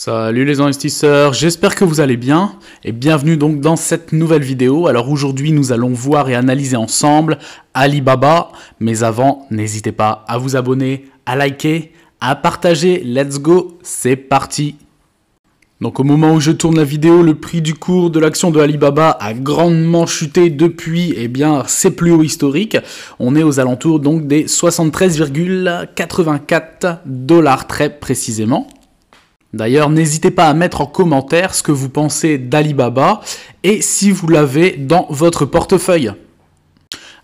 Salut les investisseurs, j'espère que vous allez bien et bienvenue donc dans cette nouvelle vidéo. Alors aujourd'hui nous allons voir et analyser ensemble Alibaba, mais avant n'hésitez pas à vous abonner, à liker, à partager, let's go, c'est parti. Donc au moment où je tourne la vidéo, le prix du cours de l'action de Alibaba a grandement chuté depuis ses plus hauts historiques. On est aux alentours donc des 73,84 $ très précisément. D'ailleurs, n'hésitez pas à mettre en commentaire ce que vous pensez d'Alibaba et si vous l'avez dans votre portefeuille.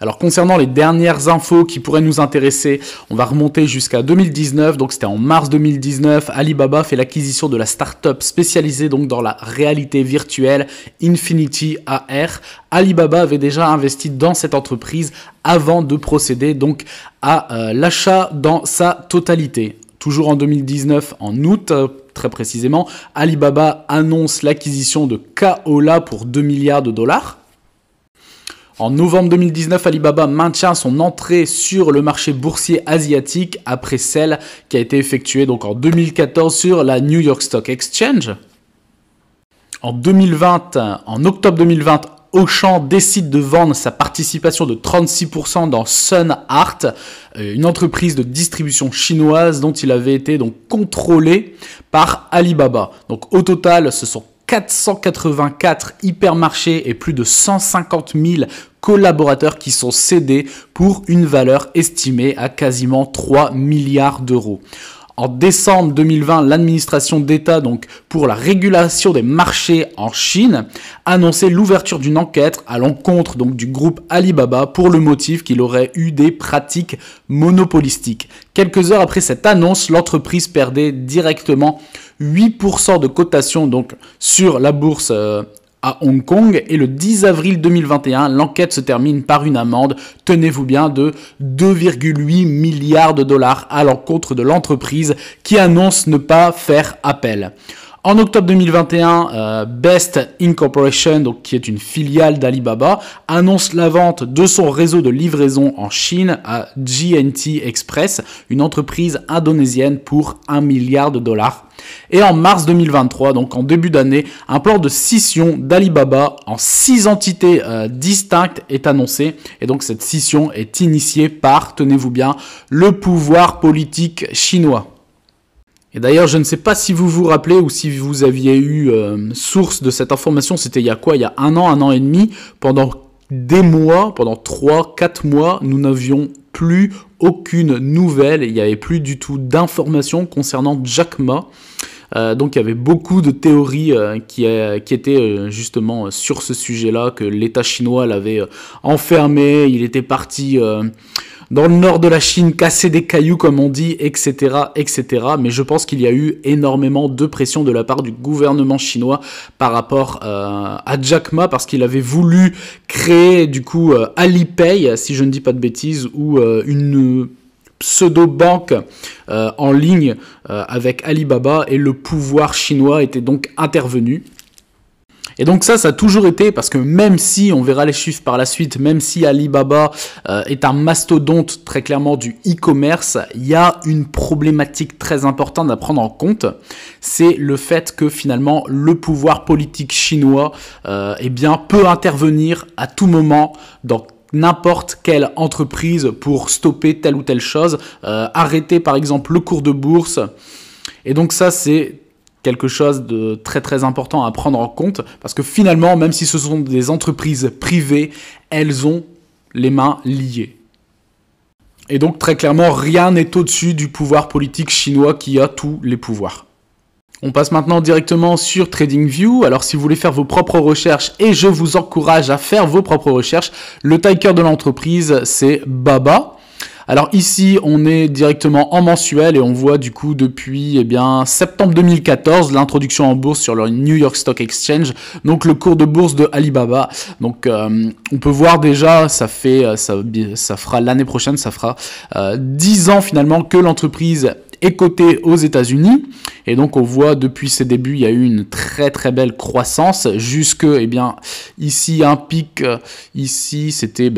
Alors concernant les dernières infos qui pourraient nous intéresser, on va remonter jusqu'à 2019, donc c'était en mars 2019, Alibaba fait l'acquisition de la start-up spécialisée donc dans la réalité virtuelle Infinity AR. Alibaba avait déjà investi dans cette entreprise avant de procéder donc à l'achat dans sa totalité. Toujours en 2019, en août, très précisément, Alibaba annonce l'acquisition de Kaola pour 2 milliards de dollars. En novembre 2019, Alibaba maintient son entrée sur le marché boursier asiatique après celle qui a été effectuée donc en 2014 sur la New York Stock Exchange. En octobre 2020, Auchan décide de vendre sa participation de 36% dans Sun Art, une entreprise de distribution chinoise dont il avait été donc contrôlé par Alibaba. Donc au total, ce sont 484 hypermarchés et plus de 150 000 collaborateurs qui sont cédés pour une valeur estimée à quasiment 3 milliards d'euros. En décembre 2020, l'administration d'État donc pour la régulation des marchés en Chine annonçait l'ouverture d'une enquête à l'encontre donc du groupe Alibaba pour le motif qu'il aurait eu des pratiques monopolistiques. Quelques heures après cette annonce, l'entreprise perdait directement 8% de cotation donc sur la bourse à Hong Kong et le 10 avril 2021, l'enquête se termine par une amende, tenez-vous bien, de 2,8 milliards de dollars à l'encontre de l'entreprise qui annonce ne pas faire appel. En octobre 2021, Best Incorporation, donc qui est une filiale d'Alibaba, annonce la vente de son réseau de livraison en Chine à J&T Express, une entreprise indonésienne pour 1 milliard de dollars. Et en mars 2023, donc en début d'année, un plan de scission d'Alibaba en 6 entités distinctes est annoncé. Et donc cette scission est initiée par, tenez-vous bien, le pouvoir politique chinois. Et d'ailleurs, je ne sais pas si vous vous rappelez ou si vous aviez eu source de cette information, c'était il y a quoi? Il y a un an et demi, pendant des mois, pendant 3-4 mois, nous n'avions plus aucune nouvelle, il n'y avait plus du tout d'informations concernant Jack Ma. Donc il y avait beaucoup de théories qui étaient justement sur ce sujet-là, que l'État chinois l'avait enfermé, il était parti dans le nord de la Chine casser des cailloux comme on dit, etc., etc. Mais je pense qu'il y a eu énormément de pression de la part du gouvernement chinois par rapport à Jack Ma, parce qu'il avait voulu créer du coup Alipay, si je ne dis pas de bêtises, ou une pseudo-banque en ligne avec Alibaba, et le pouvoir chinois était donc intervenu. Et donc ça a toujours été, parce que même si, on verra les chiffres par la suite, même si Alibaba est un mastodonte très clairement du e-commerce, il y a une problématique très importante à prendre en compte, c'est le fait que finalement le pouvoir politique chinois peut intervenir à tout moment dans n'importe quelle entreprise pour stopper telle ou telle chose, arrêter par exemple le cours de bourse. Et donc ça c'est quelque chose de très très important à prendre en compte, parce que finalement, même si ce sont des entreprises privées, elles ont les mains liées. Et donc très clairement, rien n'est au-dessus du pouvoir politique chinois qui a tous les pouvoirs. On passe maintenant directement sur TradingView. Alors si vous voulez faire vos propres recherches, et je vous encourage à faire vos propres recherches, le ticker de l'entreprise c'est Baba. Alors ici, on est directement en mensuel et on voit du coup depuis septembre 2014 l'introduction en bourse sur le New York Stock Exchange, donc le cours de bourse de Alibaba. Donc on peut voir déjà, ça fera l'année prochaine, ça fera 10 ans finalement que l'entreprise est coté aux États-Unis. Et donc on voit depuis ses débuts, il y a eu une très très belle croissance jusque, eh bien, ici un pic, ici c'était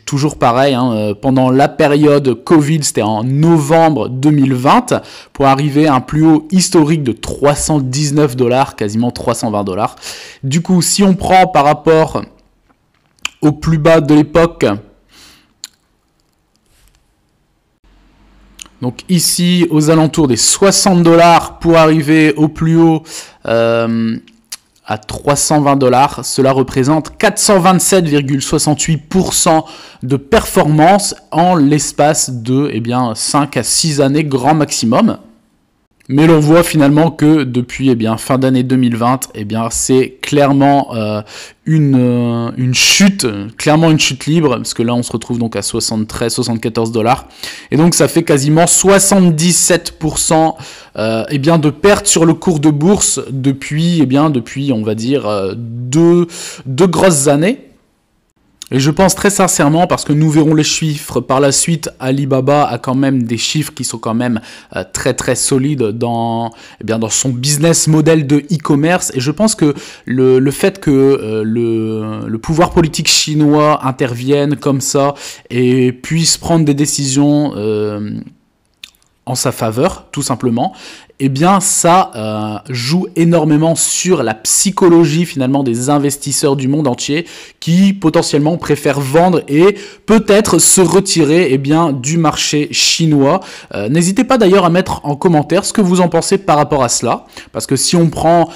toujours pareil, hein, pendant la période Covid, c'était en novembre 2020, pour arriver à un plus haut historique de 319 $, quasiment 320 $. Du coup, si on prend par rapport au plus bas de l'époque, donc ici, aux alentours des 60 $ pour arriver au plus haut à 320 $, cela représente 427,68% de performance en l'espace de 5 à 6 années grand maximum. Mais l'on voit finalement que depuis fin d'année 2020, c'est clairement une chute libre, parce que là on se retrouve donc à 73-74 $, et donc ça fait quasiment 77% de perte sur le cours de bourse depuis on va dire deux grosses années. Et je pense très sincèrement, parce que nous verrons les chiffres par la suite, Alibaba a quand même des chiffres qui sont quand même très très solides dans son business model de e-commerce. Et je pense que le fait que le pouvoir politique chinois intervienne comme ça et puisse prendre des décisions en sa faveur, tout simplement, ça joue énormément sur la psychologie finalement des investisseurs du monde entier qui potentiellement préfèrent vendre et peut-être se retirer du marché chinois. N'hésitez pas d'ailleurs à mettre en commentaire ce que vous en pensez par rapport à cela, parce que si on prend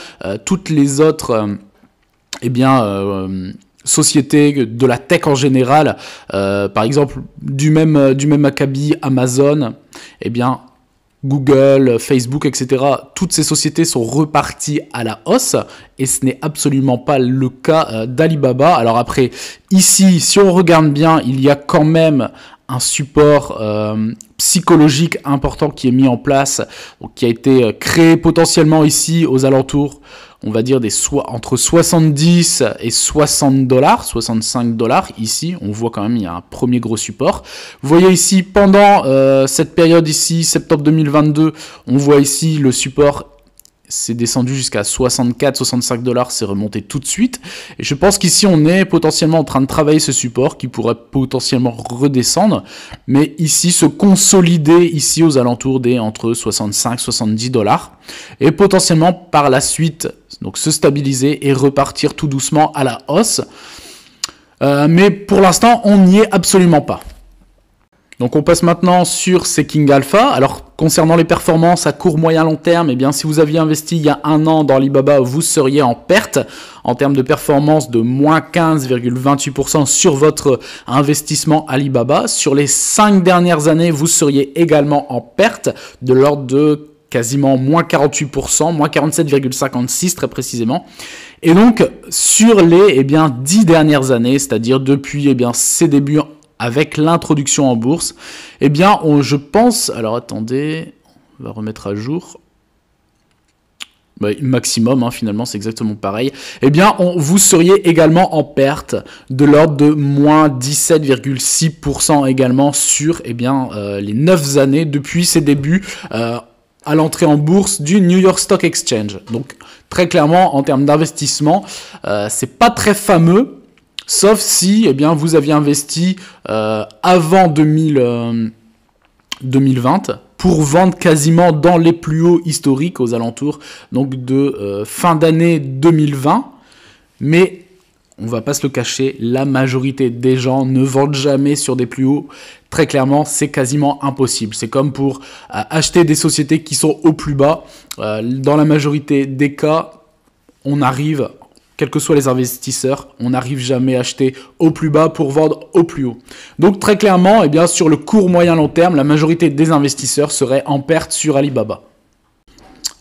toutes les autres sociétés de la tech en général, par exemple du même acabit Amazon, Google, Facebook, etc., toutes ces sociétés sont reparties à la hausse et ce n'est absolument pas le cas d'Alibaba. Alors après, ici, si on regarde bien, il y a quand même un support psychologique important qui est mis en place, donc qui a été créé potentiellement ici aux alentours, on va dire entre 70 et 60 $, 65 $. Ici, on voit quand même, il y a un premier gros support. Vous voyez ici, pendant cette période ici, septembre 2022, on voit ici le support, c'est descendu jusqu'à 64-65 $, c'est remonté tout de suite. Et je pense qu'ici, on est potentiellement en train de travailler ce support qui pourrait potentiellement redescendre, mais ici, se consolider ici aux alentours des entre 65-70 $, et potentiellement par la suite, donc se stabiliser et repartir tout doucement à la hausse. Mais pour l'instant, on n'y est absolument pas. Donc on passe maintenant sur Seeking Alpha. Alors concernant les performances à court, moyen, long terme, si vous aviez investi il y a un an dans Alibaba, vous seriez en perte en termes de performance de moins 15,28% sur votre investissement Alibaba. Sur les 5 dernières années, vous seriez également en perte de l'ordre de quasiment moins 48%, moins 47,56 très précisément. Et donc sur les 10 dernières années, c'est-à-dire depuis ses débuts avec l'introduction en bourse, je pense, alors attendez, on va remettre à jour, maximum, finalement c'est exactement pareil, vous seriez également en perte de l'ordre de moins 17,6% également sur les 9 années depuis ses débuts à l'entrée en bourse du New York Stock Exchange. Donc très clairement en termes d'investissement, c'est pas très fameux. Sauf si vous aviez investi avant 2020 pour vendre quasiment dans les plus hauts historiques aux alentours donc de fin d'année 2020. Mais on va pas se le cacher, la majorité des gens ne vendent jamais sur des plus hauts. Très clairement, c'est quasiment impossible. C'est comme pour acheter des sociétés qui sont au plus bas. Dans la majorité des cas, on arrive, quels que soient les investisseurs, on n'arrive jamais à acheter au plus bas pour vendre au plus haut. Donc très clairement, sur le court, moyen, long terme, la majorité des investisseurs seraient en perte sur Alibaba.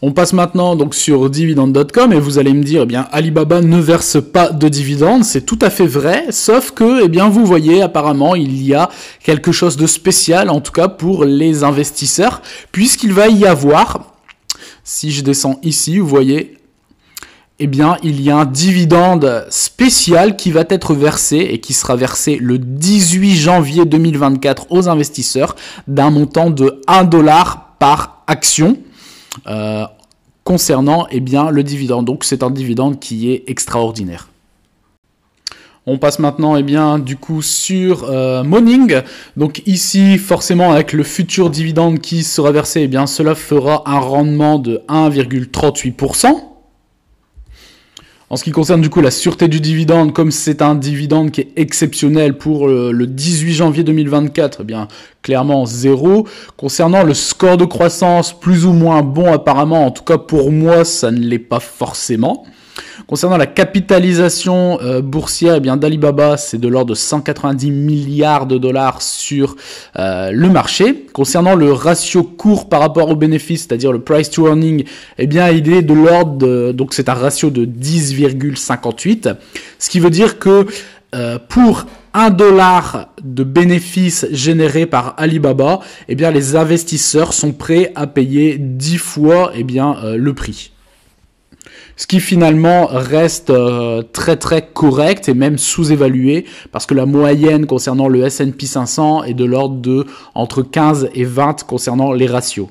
On passe maintenant donc sur dividende.com et vous allez me dire, Alibaba ne verse pas de dividendes, c'est tout à fait vrai, sauf que, vous voyez, apparemment, il y a quelque chose de spécial, en tout cas pour les investisseurs, puisqu'il va y avoir, si je descends ici, vous voyez, il y a un dividende spécial qui va être versé et qui sera versé le 18 janvier 2024 aux investisseurs d'un montant de 1 $ par action concernant eh bien, le dividende. Donc c'est un dividende qui est extraordinaire. On passe maintenant eh bien, du coup sur Morning. Donc ici, forcément, avec le futur dividende qui sera versé, eh bien, cela fera un rendement de 1,38%. En ce qui concerne du coup la sûreté du dividende, comme c'est un dividende qui est exceptionnel pour le 18 janvier 2024, eh bien clairement 0. Concernant le score de croissance, plus ou moins bon apparemment, en tout cas pour moi ça ne l'est pas forcément. Concernant la capitalisation boursière, eh bien d'Alibaba, c'est de l'ordre de 190 milliards de dollars sur le marché. Concernant le ratio cours par rapport au bénéfice, c'est-à-dire le price to earning, eh bien il est de l'ordre de, donc c'est un ratio de 10,58, ce qui veut dire que pour 1 dollar de bénéfices générés par Alibaba, eh bien les investisseurs sont prêts à payer 10 fois eh bien le prix. Ce qui finalement reste très très correct et même sous-évalué parce que la moyenne concernant le S&P 500 est de l'ordre de entre 15 et 20 concernant les ratios.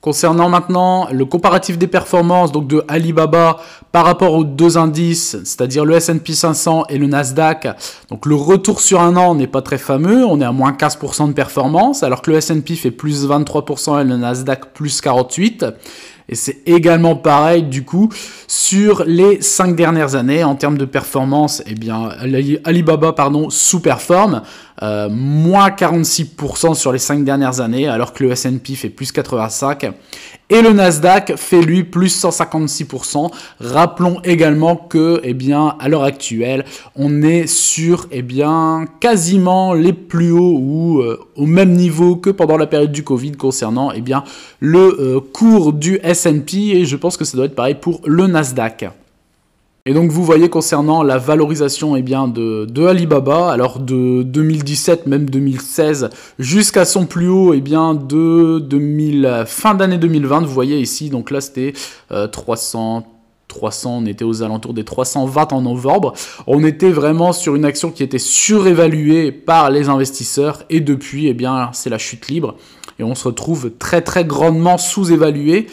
Concernant maintenant le comparatif des performances donc de Alibaba par rapport aux deux indices, c'est-à-dire le S&P 500 et le Nasdaq, donc le retour sur un an n'est pas très fameux, on est à moins 15% de performance alors que le S&P fait plus 23% et le Nasdaq plus 48%. Et c'est également pareil du coup sur les 5 dernières années en termes de performance. Eh bien Alibaba sous-performe, moins 46% sur les 5 dernières années alors que le S&P fait plus 85%. Et le Nasdaq fait lui plus 156%. Rappelons également que, eh bien, à l'heure actuelle, on est sur, eh bien, quasiment les plus hauts ou au même niveau que pendant la période du Covid concernant, eh bien, le cours du S&P et je pense que ça doit être pareil pour le Nasdaq. Et donc vous voyez concernant la valorisation eh bien, de Alibaba, alors de 2017, même 2016, jusqu'à son plus haut eh bien, de fin d'année 2020, vous voyez ici, donc là c'était 300, on était aux alentours des 320 en novembre. On était vraiment sur une action qui était surévaluée par les investisseurs et depuis, eh bien, c'est la chute libre. Et on se retrouve très très grandement sous-évalué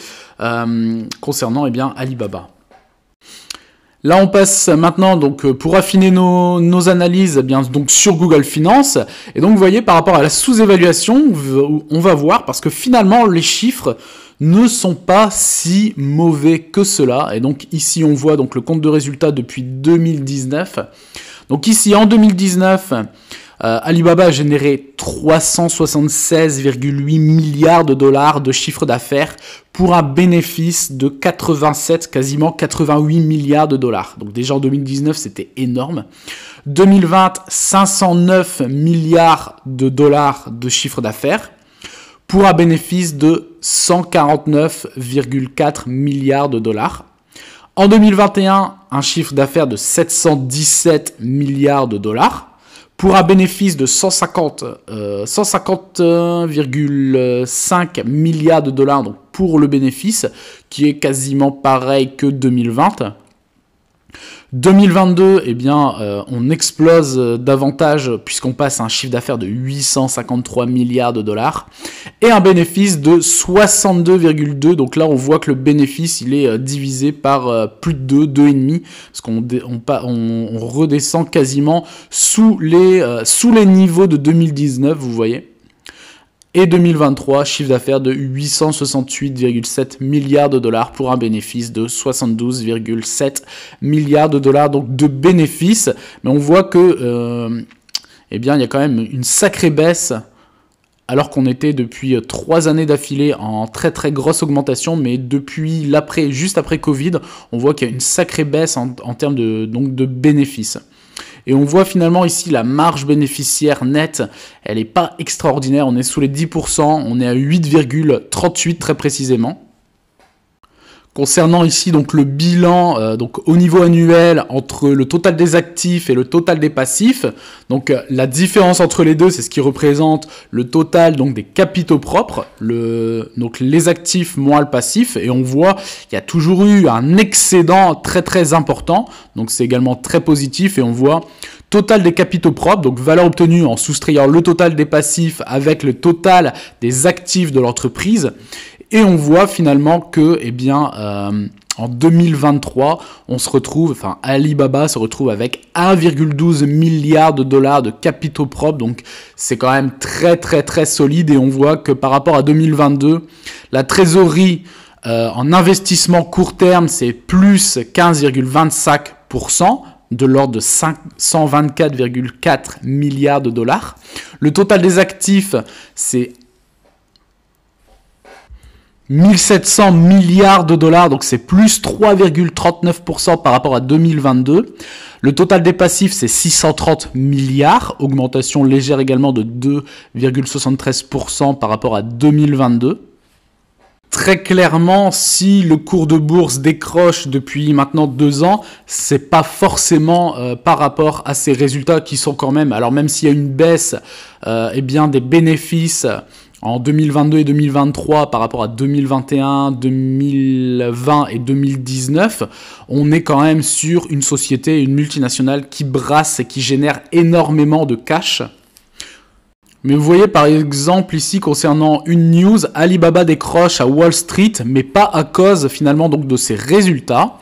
concernant eh bien, Alibaba. Là, on passe maintenant donc pour affiner nos analyses, eh bien donc sur Google Finance. Et donc, vous voyez, par rapport à la sous-évaluation, on va voir parce que finalement, les chiffres ne sont pas si mauvais que cela. Et donc ici, on voit donc le compte de résultats depuis 2019. Donc ici, en 2019, Alibaba a généré 376,8 milliards de dollars de chiffre d'affaires pour un bénéfice de 87, quasiment 88 milliards de dollars. Donc déjà en 2019, c'était énorme. 2020, 509 milliards de dollars de chiffre d'affaires pour un bénéfice de 149,4 milliards de dollars. En 2021, un chiffre d'affaires de 717 milliards de dollars. Pour un bénéfice de 150,5 milliards de dollars donc pour le bénéfice, qui est quasiment pareil que 2020. 2022, eh bien, on explose davantage puisqu'on passe à un chiffre d'affaires de 853 milliards de dollars et un bénéfice de 62,2. Donc là, on voit que le bénéfice, il est divisé par plus de 2,5 parce qu'on redescend quasiment sous les niveaux de 2019, vous voyez. Et 2023, chiffre d'affaires de 868,7 milliards de dollars pour un bénéfice de 72,7 milliards de dollars donc de bénéfices. Mais on voit que eh bien, il y a quand même une sacrée baisse alors qu'on était depuis 3 années d'affilée en très très grosse augmentation, mais depuis juste après Covid, on voit qu'il y a une sacrée baisse en termes de bénéfices. Et on voit finalement ici la marge bénéficiaire nette, elle n'est pas extraordinaire, on est sous les 10%, on est à 8,38 très précisément. Concernant ici donc le bilan donc au niveau annuel entre le total des actifs et le total des passifs, donc la différence entre les deux, c'est ce qui représente le total donc des capitaux propres, donc les actifs moins le passif, et on voit qu'il y a toujours eu un excédent très très important, donc c'est également très positif, et on voit total des capitaux propres, donc valeur obtenue en soustrayant le total des passifs avec le total des actifs de l'entreprise. Et on voit finalement que, eh bien, en 2023, on se retrouve, enfin Alibaba se retrouve avec 1,12 milliard de dollars de capitaux propres, donc c'est quand même très très très solide, et on voit que par rapport à 2022, la trésorerie en investissement court terme, c'est plus 15,25%, de l'ordre de 524,4 milliards de dollars. Le total des actifs, c'est 1700 milliards de dollars, donc c'est plus 3,39% par rapport à 2022. Le total des passifs, c'est 630 milliards, augmentation légère également de 2,73% par rapport à 2022. Très clairement, si le cours de bourse décroche depuis maintenant 2 ans, c'est pas forcément par rapport à ces résultats qui sont quand même, alors même s'il y a une baisse eh bien des bénéfices en 2022 et 2023 par rapport à 2021, 2020 et 2019, on est quand même sur une société, une multinationale qui brasse et qui génère énormément de cash. Mais vous voyez par exemple ici concernant une news, Alibaba décroche à Wall Street, mais pas à cause finalement donc de ses résultats.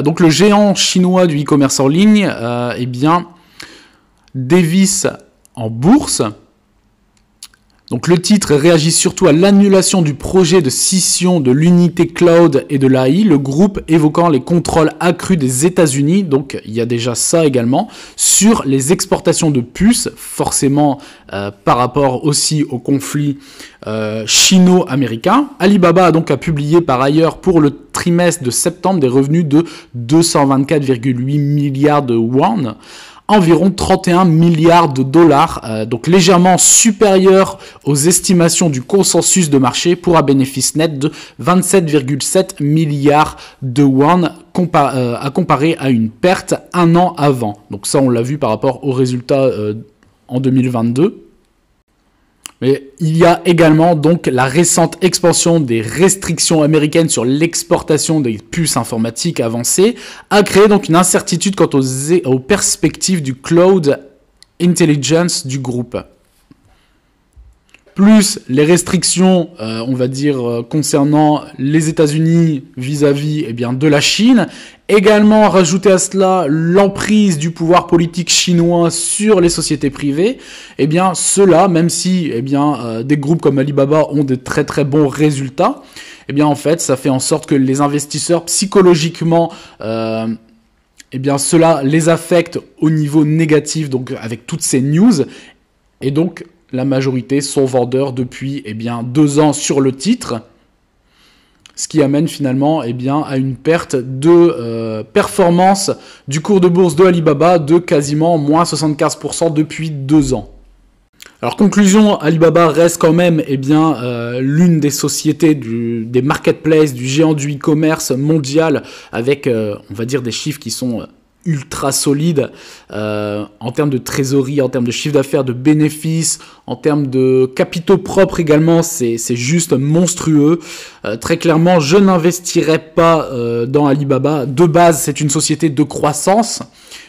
Donc le géant chinois du e-commerce en ligne, eh bien, dévisse en bourse. Donc le titre réagit surtout à l'annulation du projet de scission de l'unité cloud et de l'AI, le groupe évoquant les contrôles accrus des États-Unis, donc il y a déjà ça également, sur les exportations de puces, forcément par rapport aussi au conflit chino-américain. Alibaba a donc publié par ailleurs pour le trimestre de septembre des revenus de 224,8 milliards de yuan, environ 31 milliards de dollars, donc légèrement supérieur aux estimations du consensus de marché pour un bénéfice net de 27,7 milliards de yuan à comparer à une perte un an avant. Donc ça, on l'a vu par rapport aux résultats en 2022. Mais il y a également donc la récente expansion des restrictions américaines sur l'exportation des puces informatiques avancées a créé donc une incertitude quant aux perspectives du cloud intelligence du groupe. Plus les restrictions, on va dire, concernant les États-Unis vis-à-vis eh bien, de la Chine. Également, rajouter à cela l'emprise du pouvoir politique chinois sur les sociétés privées. Eh bien, cela, même si eh bien, des groupes comme Alibaba ont de très très bons résultats, eh bien, en fait, ça fait en sorte que les investisseurs, psychologiquement, eh bien, cela les affecte au niveau négatif, donc avec toutes ces news. Et donc, la majorité sont vendeurs depuis eh bien, 2 ans sur le titre, ce qui amène finalement eh bien, à une perte de performance du cours de bourse de Alibaba de quasiment moins 75% depuis 2 ans. Alors conclusion, Alibaba reste quand même eh bien, l'une des sociétés des marketplaces, du géant du e-commerce mondial avec on va dire des chiffres qui sont ultra solide en termes de trésorerie, en termes de chiffre d'affaires, de bénéfices, en termes de capitaux propres également, c'est juste monstrueux. Très clairement, je n'investirai pas dans Alibaba. De base, c'est une société de croissance,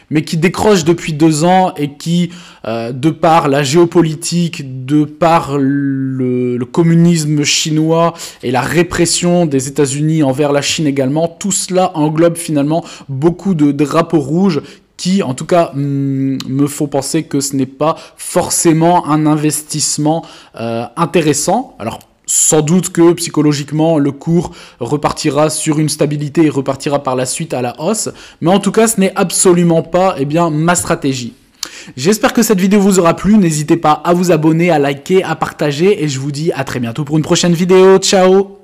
mais qui décroche depuis 2 ans et qui, de par la géopolitique, de par le communisme chinois et la répression des États-Unis envers la Chine également, tout cela englobe finalement beaucoup de drapeaux rouges qui, en tout cas, me font penser que ce n'est pas forcément un investissement intéressant. Alors, sans doute que psychologiquement, le cours repartira sur une stabilité et repartira par la suite à la hausse. Mais en tout cas, ce n'est absolument pas eh bien, ma stratégie. J'espère que cette vidéo vous aura plu. N'hésitez pas à vous abonner, à liker, à partager. Et je vous dis à très bientôt pour une prochaine vidéo. Ciao!